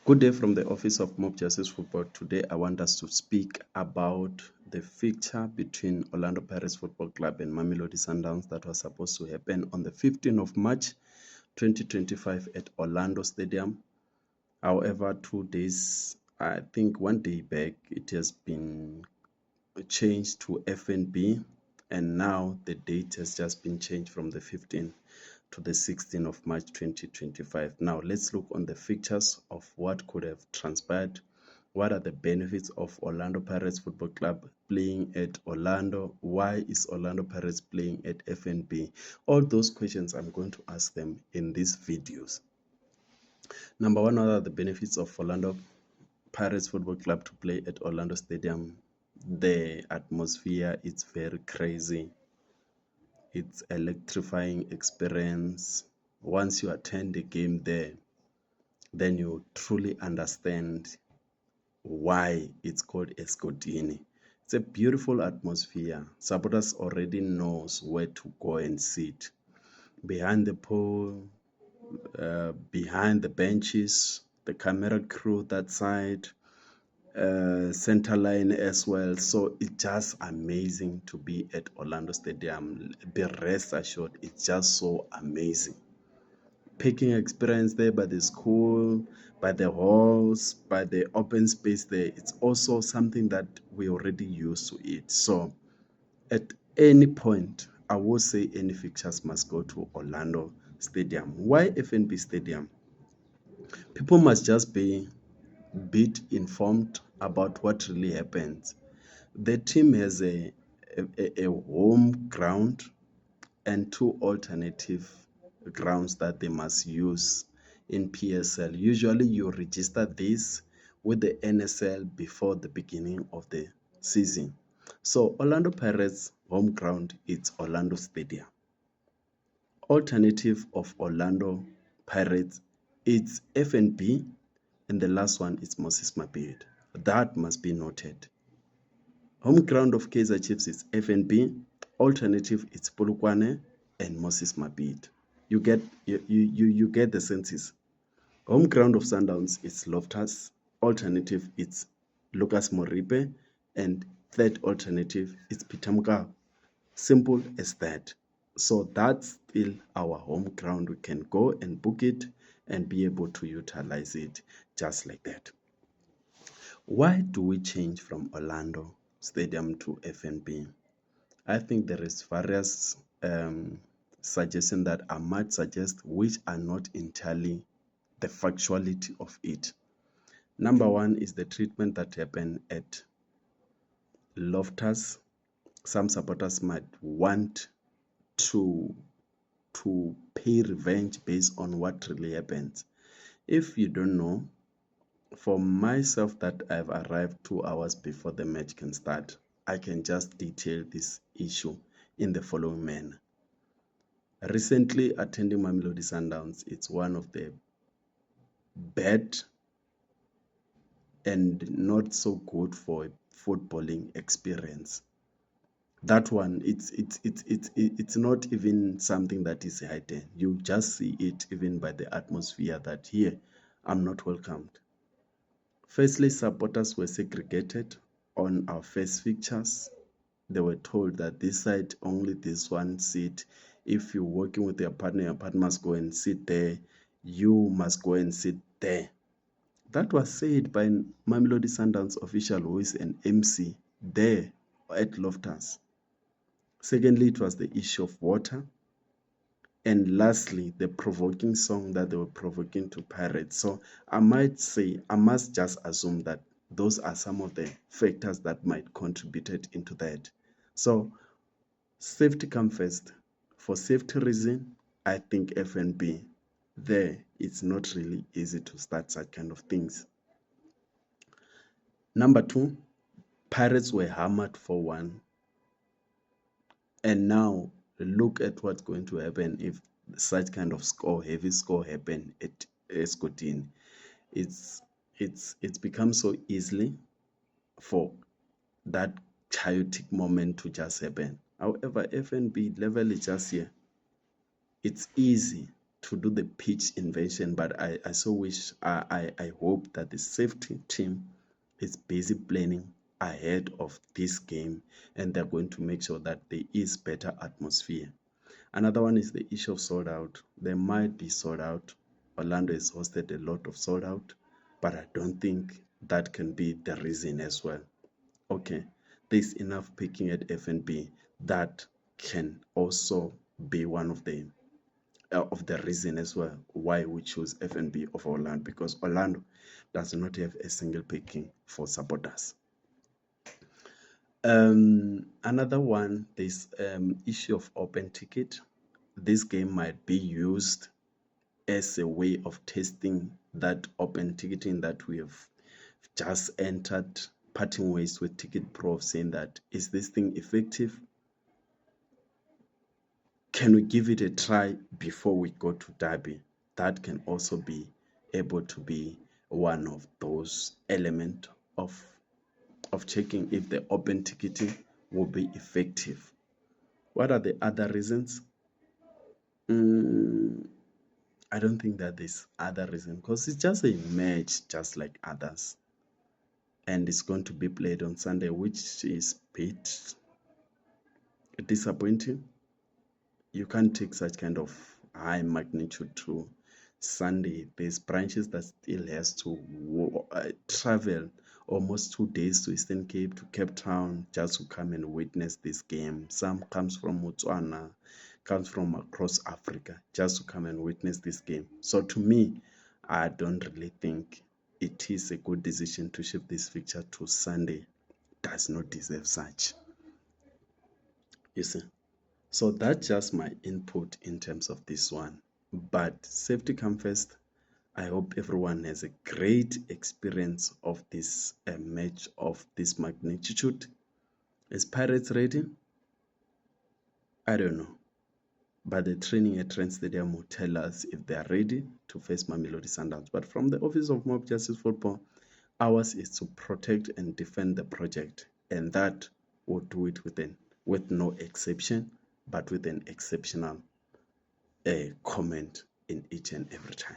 Good day from the office of Mob Justice Football. Today I want us to speak about the fixture between Orlando Pirates Football Club and Mamelodi Sundowns that was supposed to happen on the 15th of March 2025 at Orlando Stadium. However, 2 days, I think 1 day back, it has been changed to FNB, and now the date has just been changed from the 15th to the 16th of March 2025. Now let's look on the features of what could have transpired. What are the benefits of Orlando Pirates Football Club playing at Orlando? Why is Orlando Pirates playing at FNB? All those questions I'm going to ask them in these videos. Number one, what are the benefits of Orlando Pirates Football Club to play at Orlando Stadium? The atmosphere is very crazy. It's electrifying experience. Once you attend the game there, then you truly understand why it's called Escotini. It's a beautiful atmosphere. Supporters already knows where to go and sit. Behind the pole, behind the benches, the camera crew that side, center line as well. So it's just amazing to be at Orlando Stadium. Be rest assured, it's just so amazing. Picking experience there by the school, by the halls, by the open space there, it's also something that we already used to it. So at any point, I will say any fixtures must go to Orlando Stadium. Why FNB Stadium? People must just be bit informed about what really happens. The team has a home ground and two alternative grounds that they must use in PSL. Usually you register this with the NSL before the beginning of the season. So Orlando Pirates home ground, it's Orlando Stadium. Alternative of Orlando Pirates, it's FNB, and the last one is Moses Mabhida. That must be noted. Home ground of Kaizer Chiefs is FNB, alternative it's Polokwane and Moses Mabhida. You get the senses. Home ground of Sundowns is Loftus, alternative it's Lucas Moripe, and third alternative is Peter Mokaba. Simple as that. So that's still our home ground. We can go and book it and be able to utilize it just like that. Why do we change from Orlando Stadium to FNB? I think there is various suggestions that I might suggest which are not entirely the factuality of it. Number one is the treatment that happened at Loftus. Some supporters might want to pay revenge based on what really happened. If you don't know, for myself that I've arrived 2 hours before the match can start, I can just detail this issue in the following manner. Recently attending Mamelodi Sundowns, it's one of the bad and not so good for footballing experience. That one, it's not even something that is hidden. You just see it even by the atmosphere that here I'm not welcomed. Firstly, supporters were segregated on our first fixtures. They were told that this side, only this one seat. If you're working with your partner must go and sit there. You must go and sit there. That was said by Mamelodi Sundowns official who is an MC there at Loftus. Secondly, it was the issue of water. And lastly, the provoking song that they were provoking to Pirates. So I must just assume that those are some of the factors that might contributed into that. So safety comes first. For safety reason, I think FNB there, it's not really easy to start such kind of things. Number two, Pirates were hammered 4-1. And now look at what's going to happen if such kind of heavy score happen at Escotini. It's become so easily for that chaotic moment to just happen. However, FNB level is just here. It's easy to do the pitch invention, but I so wish, I hope that the safety team is busy planning ahead of this game, and they're going to make sure that there is better atmosphere. Another one is the issue of sold out. There might be sold out. Orlando has hosted a lot of sold out, but I don't think that can be the reason as well. Okay, there's enough picking at FNB that can also be one of the reason as well why we choose FNB over Orlando, because Orlando does not have a single picking for supporters. Another one, this issue of open ticket. This game might be used as a way of testing that open ticketing that we have just entered, parting ways with Ticket Pro, saying that, is this thing effective? Can we give it a try before we go to Derby? That can also be able to be one of those elements of checking if the open ticketing will be effective. What are the other reasons? I don't think that there's other reason, because it's just a match just like others, and it's going to be played on Sunday, which is a bit disappointing. You can't take such kind of high magnitude to Sunday. There's branches that still has to travel almost 2 days to Eastern Cape, to Cape Town, just to come and witness this game. Some comes from Botswana, comes from across Africa, just to come and witness this game. So to me, I don't really think it is a good decision to shift this fixture to Sunday. Does not deserve such. You see. So that's just my input in terms of this one. But safety come first. I hope everyone has a great experience of this match of this magnitude. Is Pirates ready? I don't know. But the training at Trent Stadium will tell us if they are ready to face Mamelodi Sundowns. But from the Office of Mob Justice Football, ours is to protect and defend the project. And that will do it with no exception, but with an exceptional comment in each and every time.